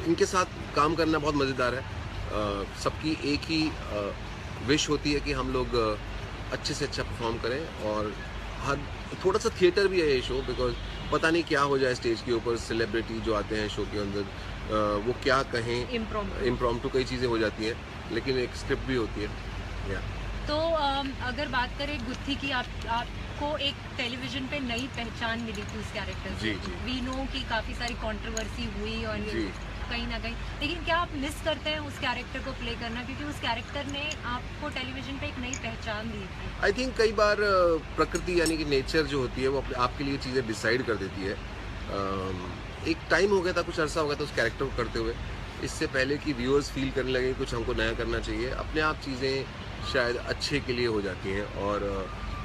इनके साथ काम करना बहुत मज़ेदार है। सबकी एक ही विश होती है कि हम लोग अच्छे से अच्छा परफॉर्म करें, और हर थोड़ा सा थिएटर भी है ये शो, बिकॉज पता नहीं क्या हो जाए स्टेज के ऊपर, सेलिब्रिटी जो आते हैं शो के अंदर वो क्या कहें, इम्प्रॉम्प्टू कई चीज़ें हो जाती हैं, लेकिन एक स्क्रिप्ट भी होती है या। तो अगर बात करें गुत्थी की, आपको एक टेलीविजन पे नई पहचान मिली थी उस कैरेक्टर से। वी नो कि काफ़ी सारी कंट्रोवर्सी हुई और कहीं ना कहीं, लेकिन क्या आप मिस करते हैं उस कैरेक्टर को प्ले करना, क्योंकि उस कैरेक्टर ने आपको टेलीविजन पे एक नई पहचान दी थी? आई थिंक कई बार प्रकृति यानी कि नेचर जो होती है वो अपने आपके लिए चीज़ें डिसाइड कर देती है। एक टाइम हो गया था, कुछ अरसा हो गया था उस कैरेक्टर को करते हुए, इससे पहले कि व्यूअर्स फील करने लगे कुछ हमको नया करना चाहिए। अपने आप चीज़ें शायद अच्छे के लिए हो जाती हैं, और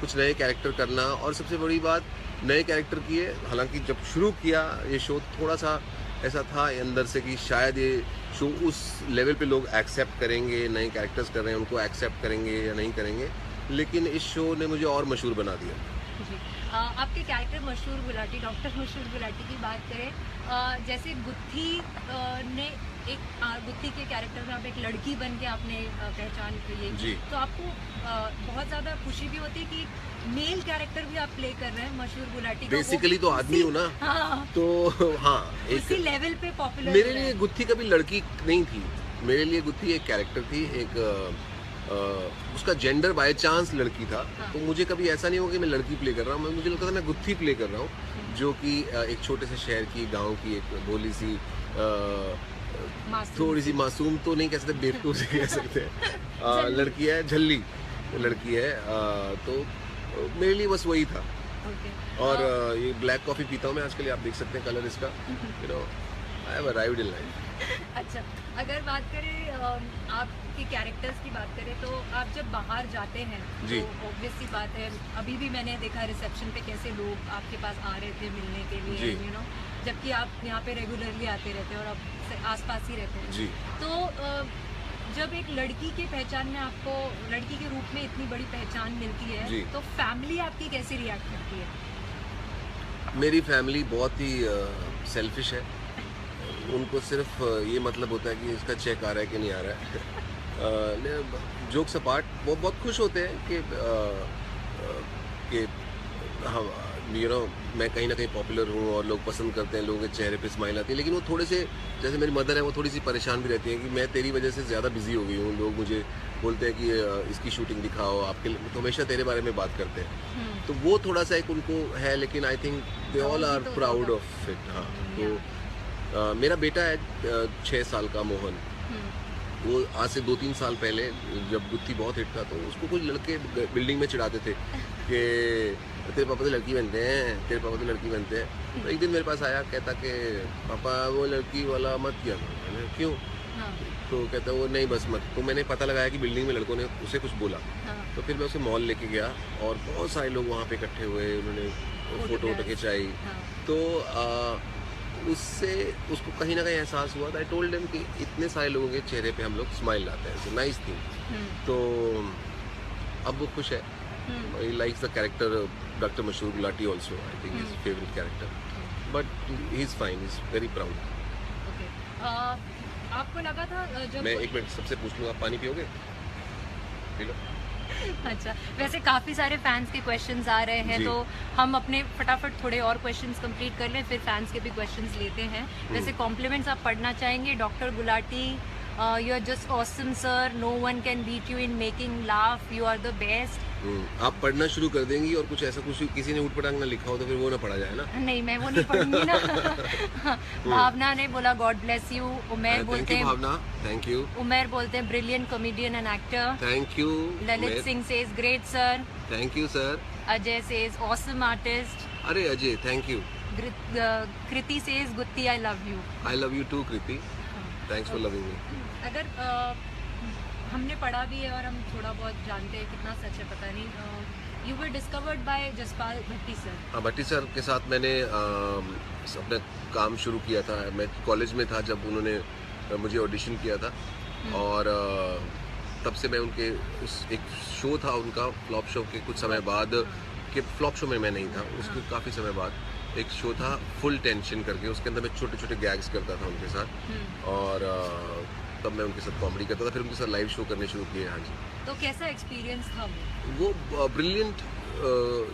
कुछ नए कैरेक्टर करना, और सबसे बड़ी बात नए कैरेक्टर की है। हालांकि जब शुरू किया ये शो थोड़ा सा ऐसा था अंदर से कि शायद ये शो उस लेवल पे लोग एक्सेप्ट करेंगे, नए कैरेक्टर्स कर रहे हैं उनको एक्सेप्ट करेंगे या नहीं करेंगे, लेकिन इस शो ने मुझे और मशहूर बना दिया। जी। आपके कैरेक्टर मशहूर गुलाटी, डॉक्टर मशहूर गुलाटी की बात करें, जैसे गुत्थी ने एक गुत्थी के कैरेक्टर में आप एक लड़की बन के आपने पहचान की जी। तो आपको बहुत ज़्यादा खुशी भी होती है कि मेल कैरेक्टर भी आप प्ले कर रहे हैं मशहूर गुलाटी का। बेसिकली तो आदमी हूँ ना। हाँ, तो हाँ, उसी लेवल पे पॉपुलर। मेरे लिए गुत्थी कभी लड़की नहीं थी, मेरे लिए गुत्थी एक कैरेक्टर थी, एक उसका जेंडर बाय चांस लड़की था। हाँ। तो मुझे कभी ऐसा नहीं हुआ कि मैं लड़की प्ले कर रहा हूँ, मुझे लगता था मैं गुत्थी प्ले कर रहा हूँ, जो कि एक छोटे से शहर की, गांव की एक भोली सी थोड़ी सी मासूम तो नहीं कह सकते, बेवकूफ से कह सकते हैं लड़की है, झल्ली लड़की है। तो मेरे लिए बस वही था। और ये ब्लैक कॉफ़ी पीता हूँ मैं आजकल, आप देख सकते हैं कलर इसका, you know I have arrived in life. अच्छा, अगर बात करें आपके कैरेक्टर्स की बात करें, तो आप जब बाहर जाते हैं जी। तो ऑब्वियस सी बात है, अभी भी मैंने देखा रिसेप्शन पे कैसे लोग आपके पास आ रहे थे मिलने के लिए, यू नो, जबकि आप यहाँ पे रेगुलरली आते रहते हैं और आप आसपास ही रहते हैं। जी। तो जब एक लड़की के पहचान में आपको, लड़की के रूप में इतनी बड़ी पहचान मिलती है, तो फैमिली आपकी कैसे रिएक्ट करती है? मेरी फैमिली बहुत ही सेल्फिश है, उनको सिर्फ ये मतलब होता है कि इसका चेक आ रहा है कि नहीं आ रहा है। जोक्स अपार्ट, वो बहुत खुश होते हैं कि हम, यू नो, मैं कहीं ना कहीं पॉपुलर हूँ और लोग पसंद करते हैं, लोगों के चेहरे पे स्माइल आती है। लेकिन वो थोड़े से, जैसे मेरी मदर है, वो थोड़ी सी परेशान भी रहती है कि मैं तेरी वजह से ज़्यादा बिजी हो गई हूँ, लोग मुझे बोलते हैं कि इसकी शूटिंग दिखाओ, आपके तो हमेशा तेरे बारे में बात करते हैं। तो वो थोड़ा सा एक उनको है, लेकिन I think they all are proud of it. हाँ, तो मेरा बेटा है 6 साल का, मोहन, वो आज से 2-3 साल पहले जब गुत्थी बहुत हिट था, तो उसको कुछ लड़के बिल्डिंग में चिढ़ाते थे कि तेरे पापा तो लड़की बनते हैं, तेरे पापा तो लड़की बनते हैं। तो एक दिन मेरे पास आया, कहता कि पापा वो लड़की वाला मत किया। मैंने क्यों? हाँ। तो कहता वो नहीं बस मत। तो मैंने पता लगाया कि बिल्डिंग में लड़कों ने उसे कुछ बोला। हाँ। तो फिर मैं उसे मॉल लेके गया और बहुत सारे लोग वहाँ पे इकट्ठे हुए, उन्होंने फोटो खिंचाई। हाँ। तो उससे उसको कहीं ना कहीं एहसास हुआ। आई टोल्ड हिम कि इतने सारे लोगों के चेहरे पे हम लोग स्माइल लाते हैं, इट्स नाइस थिंग। तो अब वो खुश है। He likes the character doctor Mashoor Gulati also, I think his favourite character, but he is fine, he is very proud. आपको लगा था जब मैं एक मिनट सबसे पूछ लूँगा, पानी पियोगे? P low. अच्छा, वैसे काफ़ी सारे फैंस के क्वेश्चंस आ रहे हैं, तो हम अपने फटाफट थोड़े और क्वेश्चंस कंप्लीट कर लें, फिर फैंस के भी क्वेश्चंस लेते हैं। वैसे कॉम्प्लीमेंट्स आप पढ़ना चाहेंगे? Doctor Gulati, you are just awesome sir, no one can beat you in making laugh, you are the best. आप पढ़ना शुरू कर देंगी और कुछ ऐसा कुछ किसी ने उठपटांग ना लिखा हो तो फिर वो ना पढ़ा जाए ना। नहीं, मैं वो नहीं पढ़ूंगी ना। भावना ने बोला गॉड ब्लेस यू। उमेर बोलते हैं, भावना, थैंक यू। उमेर बोलते हैं brilliant comedian and actor. Thank you. Lalit Singh says great sir. Thank you sir. Ajay says awesome artist. अरे Ajay, thank you. Kriti says गुत्ती I love you. I love you too Kriti, thanks for loving me. अगर हमने पढ़ा भी है और हम थोड़ा बहुत जानते हैं, कितना सच है पता नहीं, you were discovered by Jaspal Bhatti sir. हाँ, भट्टी सर के साथ मैंने अपना काम शुरू किया था। मैं कॉलेज में था जब उन्होंने मुझे ऑडिशन किया था, और तब से मैं उनके उस एक शो था उनका फ्लॉप शो के कुछ समय बाद, कि फ्लॉप शो में मैं नहीं था, उसके काफ़ी समय बाद एक शो था फुल टेंशन करके, उसके अंदर मैं छोटे छोटे गैग्स करता था उनके साथ, और तब मैं उनके साथ कॉमेडी करता था, फिर उनके साथ लाइव शो करने शुरू किए। हाँ जी। तो कैसा एक्सपीरियंस था वो ब्रिलियंट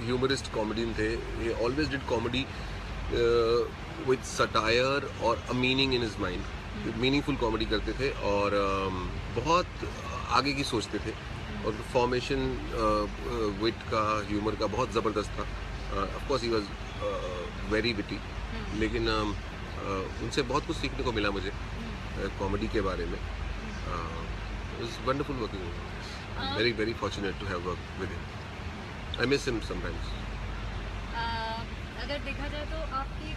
ह्यूमरिस्ट कॉमेडियन थे। ये always did comedy with satire और a meaning in his mind. Meaningful comedy करते थे और बहुत आगे की सोचते थे, और फॉर्मेशन विट का, ह्यूमर का बहुत ज़बरदस्त था। Of course he was very witty, लेकिन उनसे बहुत कुछ सीखने को मिला मुझे कॉमेडी के बारे में। It was wonderful working with him. Very very fortunate to have work with him. I miss him sometimes. अगर देखा जाए तो आपकी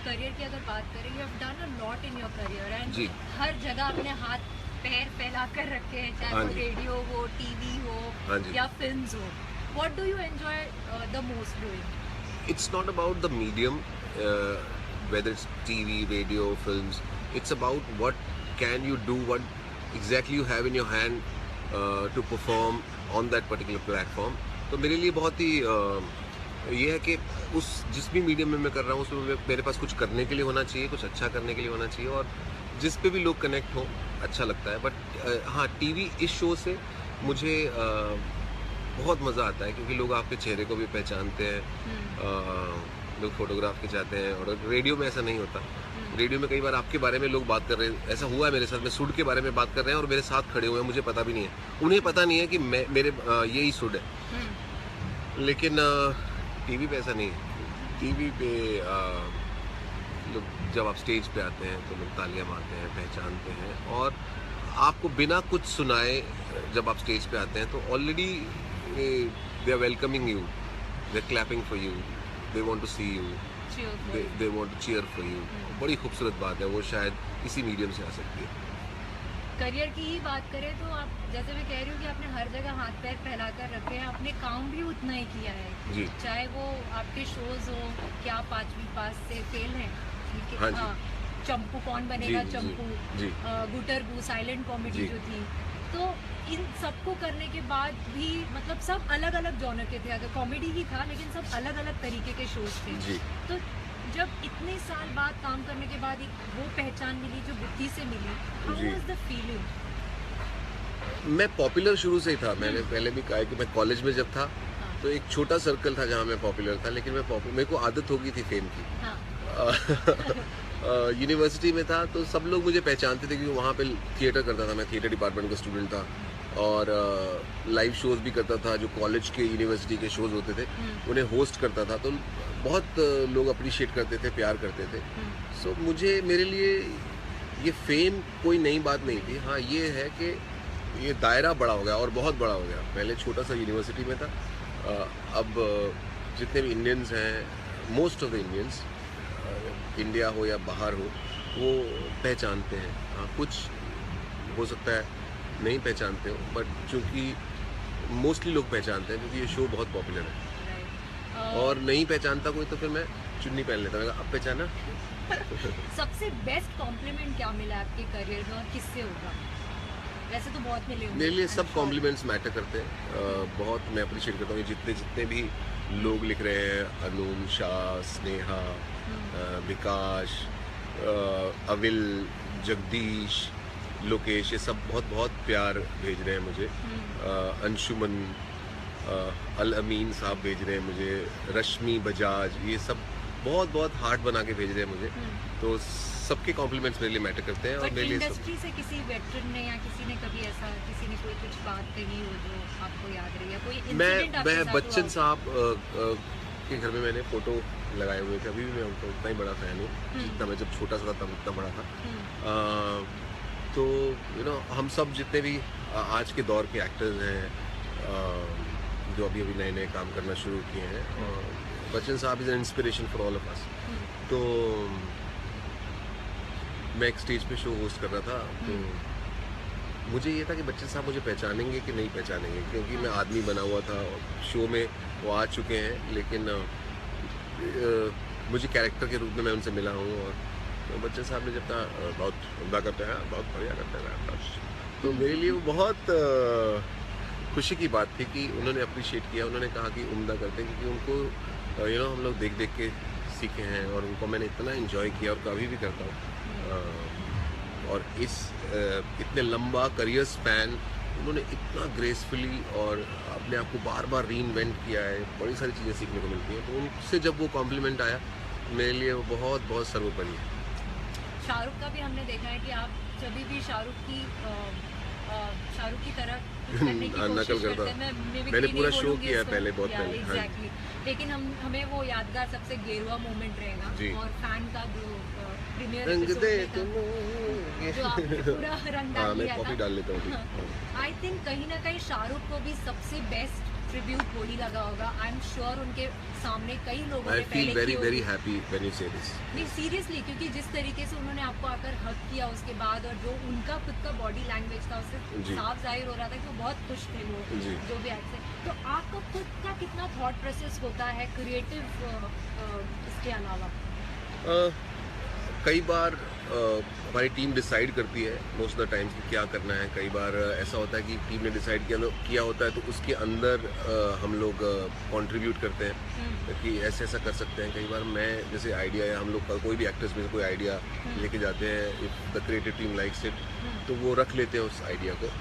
करियर की अगर बात करें, you have done a lot in your career and हर जगह अपने हाथ पैर फैला कर रखे हैं, चाहे वो रेडियो हो, टीवी हो या फिल्म्स हो। What do you enjoy the most doing? It's not about the medium, whether it's TV, radio, films. It's about what can you do, what exactly you have in your hand to perform on that particular platform. तो मेरे लिए बहुत ही ये है कि उस जिस भी मीडियम में मैं कर रहा हूँ उसमें मेरे पास कुछ करने के लिए होना चाहिए, कुछ अच्छा करने के लिए होना चाहिए, और जिस पे भी लोग कनेक्ट हों अच्छा लगता है। बट हाँ, टीवी इस शो से मुझे बहुत मज़ा आता है, क्योंकि लोग आपके चेहरे को भी पहचानते हैं, लोग फोटोग्राफ खिंचाते हैं, और रेडियो में ऐसा नहीं होता। रेडियो में कई बार आपके बारे में लोग बात कर रहे हैं, ऐसा हुआ है मेरे साथ, मैं सुड के बारे में बात कर रहे हैं और मेरे साथ खड़े हुए हैं, मुझे पता भी नहीं है, उन्हें पता नहीं है कि मेरे यही सुड है। लेकिन टीवी पे ऐसा नहीं है। टीवी पे लोग जब आप स्टेज पे आते हैं तो लोग तालियां मारते हैं, पहचानते हैं, और आपको बिना कुछ सुनाए जब आप स्टेज पे आते हैं तो already they are welcoming you, they're clapping for you, they want to see you, they want to cheer for you। बड़ी खूबसूरत बात है, वो शायद इसी मीडियम से आ सकती है। करियर की ही बात करें तो आप जैसे मैं कह रही हूँ कि आपने हर जगह हाथ पैर फैला कर रखे हैं, आपने काम भी उतना ही किया है जी। चाहे वो आपके शोज हो कि आप 5वीं पास से फेल हैं, ठीक है, हाँ, चंपू कौन बनेगा, जी, चंपू, जी, गुटरगू साइलेंट कॉमेडी जी। जो थी, तो इन सबको करने के बाद भी मतलब सब अलग अलग जॉनर के थे, अगर कॉमेडी ही था लेकिन सब अलग अलग तरीके के शोज थे जी। तो जब इतने साल बाद काम करने के बाद एक वो पहचान मिली जो बुद्धि से मिली, how ji. Was the feeling? मैं पॉपुलर शुरू से ही था। मैंने पहले भी कहा कि मैं कॉलेज में जब था तो एक छोटा सर्कल था जहाँ मैं पॉपुलर था, लेकिन मेरे को आदत हो गई थी फेम की। यूनिवर्सिटी में था तो सब लोग मुझे पहचानते थे, क्योंकि वहाँ पे थिएटर करता था, मैं थिएटर डिपार्टमेंट का स्टूडेंट था, और लाइव शोज़ भी करता था, जो कॉलेज के यूनिवर्सिटी के शोज़ होते थे उन्हें होस्ट करता था, तो बहुत लोग अप्रिशिएट करते थे, प्यार करते थे। सो मेरे लिए ये फेम कोई नई बात नहीं थी। हाँ, ये है कि ये दायरा बड़ा हो गया और बहुत बड़ा हो गया। पहले छोटा सा यूनिवर्सिटी में था, अब जितने भी इंडियंस हैं, most of the Indians, India हो या बाहर हो, वो पहचानते हैं। हाँ, कुछ हो सकता है नहीं पहचानते हो, बट चूँकि मोस्टली लोग पहचानते हैं क्योंकि ये शो बहुत पॉपुलर है। और नहीं पहचानता कोई तो फिर मैं चुन्नी पहन लेता हूँ, अब पहचाना। सबसे बेस्ट कॉम्प्लीमेंट क्या मिला आपके करियर में और किससे होगा? वैसे तो बहुत मिले होंगे। मेरे लिए सब कॉम्प्लीमेंट्स मैटर करते हैं। बहुत मैं अप्रिशिएट करता हूँ जितने भी लोग लिख रहे हैं, अनून, शाह, स्नेहा, विकास, अविल, जगदीश, लोकेश, ये सब बहुत बहुत प्यार भेज रहे हैं मुझे। अंशुमन, अल अमीन साहब भेज रहे हैं मुझे, रश्मि बजाज, ये सब बहुत बहुत हार्ट बना के भेज रहे हैं मुझे। तो सबके कॉम्प्लीमेंट्स मेरे लिए मैटर करते हैं। और मेरे लिए इंडस्ट्री से किसी वेटरन ने या किसी ने कभी ऐसा, किसी ने कोई कुछ बात कही हो जो आपको याद रही है, कोई इंसिडेंट आपके साथ? मैं बच्चन साहब के घर में मैंने फोटो लगाए हुए थे, अभी भी मैं उनका उतना ही बड़ा फ़ैन हूँ जितना मैं जब छोटा सा था तब उतना बड़ा था। तो हम सब जितने भी आज के दौर के एक्टर्स हैं जो अभी नए नए काम करना शुरू किए हैं, बच्चन साहब is an inspiration for all of us. तो मैं एक स्टेज पे शो होस्ट कर रहा था, तो मुझे ये था कि बच्चन साहब मुझे पहचानेंगे कि नहीं पहचानेंगे, क्योंकि मैं आदमी बना हुआ था। शो में वो आ चुके हैं, लेकिन मुझे कैरेक्टर के रूप में मैं उनसे मिला हूँ। और तो बच्चन साहब ने जब कहा बहुत उम्दा करते हैं, बहुत बढ़िया करते हैं, तो मेरे लिए वो बहुत खुशी की बात थी कि उन्होंने अप्रिशिएट किया। उन्होंने कहा कि उम्दा करते हैं, क्योंकि उनको हम लोग देख देख के सीखे हैं और उनको मैंने इतना एंजॉय किया और कभी भी करता हूँ। और इस इतने लंबा करियर स्पैन उन्होंने इतना ग्रेसफुली और अपने आप को बार बार रीइन्वेंट किया है, बड़ी सारी चीज़ें सीखने को मिलती हैं। तो उनसे जब वो कॉम्प्लीमेंट आया मेरे लिए वो बहुत बहुत सर्वोपरि है। शाहरुख का भी हमने देखा है कि आप जब भी शाहरुख की तरह कुछ करने की नकल कोशिश करता करते हैं, मैंने पूरा शो किया है पहले, बहुत पहले। हाँ जी। एग्जैक्टली, लेकिन हमें वो यादगार सबसे गेरुआ मोमेंट जी। रहेगा और फैन का जो प्रीमियर रंग एपिसोड दे में था, तुम जो आपने पूरा रंग हाँ, डाल मैं दिया कॉफी था। डाल लेता हूँ। आई थिंक कहीं ना कहीं शाहरुख को भी सबसे बेस्ट ट्रिब्यूट वही लगा होगा। आई एम श्योर उनके सामने कई लोगों आई ने फील पहले वेरी की वेरी होगी। हैप्पी व्हेन यू से दिस। नहीं सीरियसली, क्योंकि जिस तरीके से उन्होंने आपको आकर हक किया उसके बाद और जो उनका खुद का बॉडी लैंग्वेज था उससे जी। साफ जाहिर हो रहा था कि वो बहुत खुश थे वो जी। जो भी एक्ट से। तो आपका खुद का कितना थॉट प्रोसेस होता है क्रिएटिव इसके अलावा? कई बार हमारी टीम डिसाइड करती है मोस्ट ऑफ द टाइम्स कि क्या करना है। कई बार ऐसा होता है कि टीम ने डिसाइड किया होता है तो उसके अंदर हम लोग कंट्रीब्यूट करते हैं कि ऐसे ऐसा कर सकते हैं। कई बार मैं जैसे आइडिया है, हम लोग का कोई भी एक्टर्स में से कोई आइडिया लेके जाते हैं, if the creative team likes it तो वो रख लेते हैं उस आइडिया को।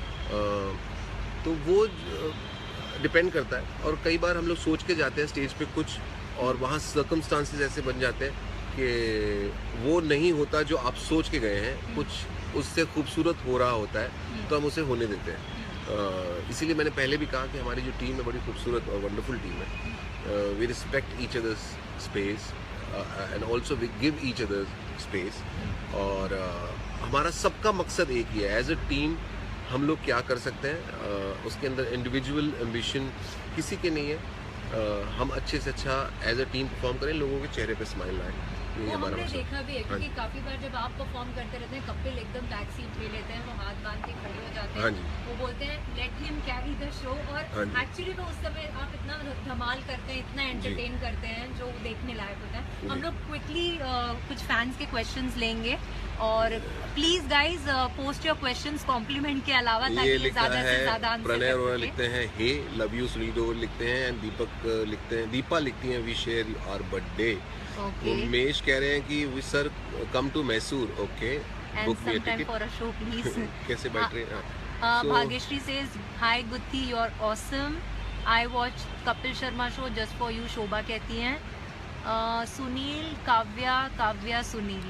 तो वो डिपेंड करता है। और कई बार हम लोग सोच के जाते हैं स्टेज पे कुछ और वहाँ सर्कमस्टांसेस ऐसे बन जाते हैं कि वो नहीं होता जो आप सोच के गए हैं, कुछ उससे खूबसूरत हो रहा होता है तो हम उसे होने देते हैं। इसीलिए मैंने पहले भी कहा कि हमारी जो टीम है बड़ी खूबसूरत और वंडरफुल टीम है। We respect each others space and also we give each others space. और हमारा सबका मकसद एक ही है, एज अ टीम हम लोग क्या कर सकते हैं। उसके अंदर इंडिविजुअल एम्बिशन किसी के नहीं है। हम अच्छे से अच्छा एज अ टीम परफॉर्म करें, लोगों के चेहरे पे स्माइल आए, यही वो हमारा हमने मकसद। देखा भी है, हाँ क्योंकि जी। काफी बार जब आप परफॉर्म करते रहते हैं कपिल एकदम बैक सीट ले लेते हैं, वो हाथ बांध के खड़े हो जाते हाँ हैं, जी। वो बोलते हैं let him carry the show. और हाँ जी। एक्चुअली में उस समय आप इतना धमाल करते हैं, इतना एंटरटेन करते हैं जो देखने लायक होता है। हम जी। लोग क्विकली कुछ फैंस के क्वेश्चंस लेंगे और please guys post your questions compliment के अलावा ये ताकि लिखा ज्यादा से है ज्यादा आंसर प्रणय कर अरोड़ा सके। लिखते हैं hey love you Sunil Grover लिखते हैं एंड दीपक लिखते हैं, दीपा लिखती हैं we share our birthday. Okay, Umesh कह रहे हैं कि we sir come to Mysore. Okay, and book me a some time ticket. For a show please. कैसे बैठ रहे हैं? So- Bhagyashree says, "Hi Gutti, you're awesome. I watched Kapil Sharma show just for you." शोभा कहती हैं। सुनील काव्या सुनील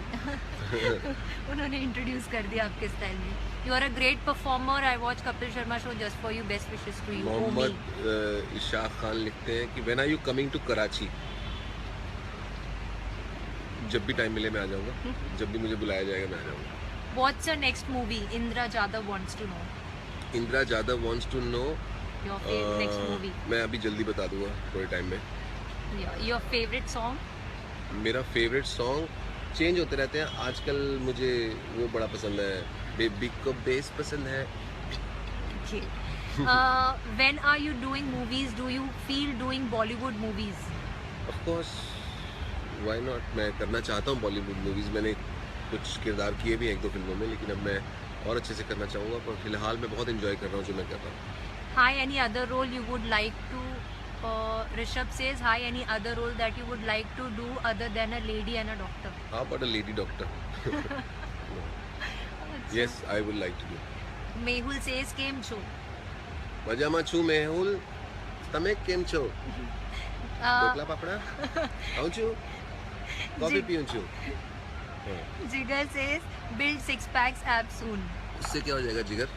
उन्होंने introduce कर दिया आपके स्टाइल में। You are a great performer, I watch Kapil Sharma show just for you, best wishes to you. Mohammad Ishaq Khan लिखते हैं कि when are you coming to Karachi? जब भी टाइम मिले मैं आ जाऊंगा, जब भी मुझे बुलाया जाएगा मैं आ जाऊंगा। What's your next movie? Indira Jadhav wants to know Indira Jadhav wants to know. Your next movie, मैं अभी जल्दी बता दूंगा थोड़े टाइम में। Your favourite song? मेरा फेवरेट सॉन्ग चेंज होते रहते हैं। आजकल मुझे वो बड़ा पसंद है, बेबी को बेस पसंद है। When are you doing movies, do you feel doing Bollywood movies? Of course, why not. मैं करना चाहता हूँ बॉलीवुड मूवीज़। मैंने कुछ किरदार किए भी हैं 1-2 फिल्मों में, लेकिन अब मैं और अच्छे से करना चाहूँगा। पर फिलहाल मैं बहुत एंजॉय कर रहा हूँ जो मैं कर रहा हूँ। Hi, any other role you would like to? Rishabh says, hi, any other role that you would like to do other than a lady and a doctor? How about a lady doctor? Yes, I would like to do. Mehul says, કેમ છો? મજામાં છું મેહુલ, તમે કેમ છો? ઢોકળા પાપડા ખાઉં છું, coffee પીઉં છું। Jigar says, build 6 packs abs soon. उससे क्या हो जाएगा जिगर?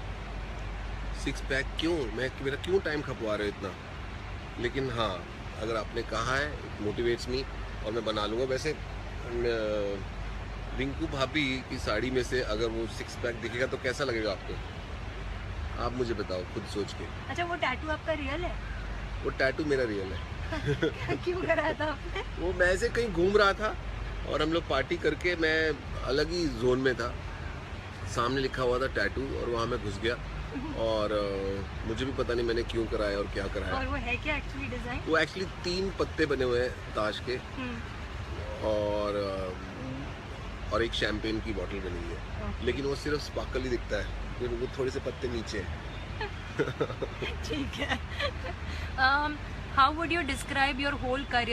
6 पैक क्यों? मेरा क्यों टाइम खपवा रहे हो इतना? लेकिन हाँ, अगर आपने कहा है मोटिवेट्स मी और मैं बना लूँगा। वैसे रिंकू भाभी की साड़ी में से अगर वो 6 पैक दिखेगा तो कैसा लगेगा आपको? आप मुझे बताओ खुद सोच के। अच्छा, वो टैटू आपका रियल है? वो टैटू मेरा रियल है। क्यों कराया था आपने? वो मैं ऐसे कहीं घूम रहा था और हम लोग पार्टी करके, मैं अलग ही जोन में था, सामने लिखा हुआ था टैटू और वहाँ मैं घुस गया और मुझे भी पता नहीं मैंने क्यों कराया और क्या कराया। और वो है क्या एक्चुअली डिजाइन? वो एक्चुअली 3 पत्ते बने हुए हैं ताश के और एक शैम्पेन की बोतल बनी हुई है, लेकिन वो सिर्फ स्पार्कल ही दिखता है, फिर वो थोड़े से पत्ते नीचे हैं। ठीक है। How would you describe your whole career?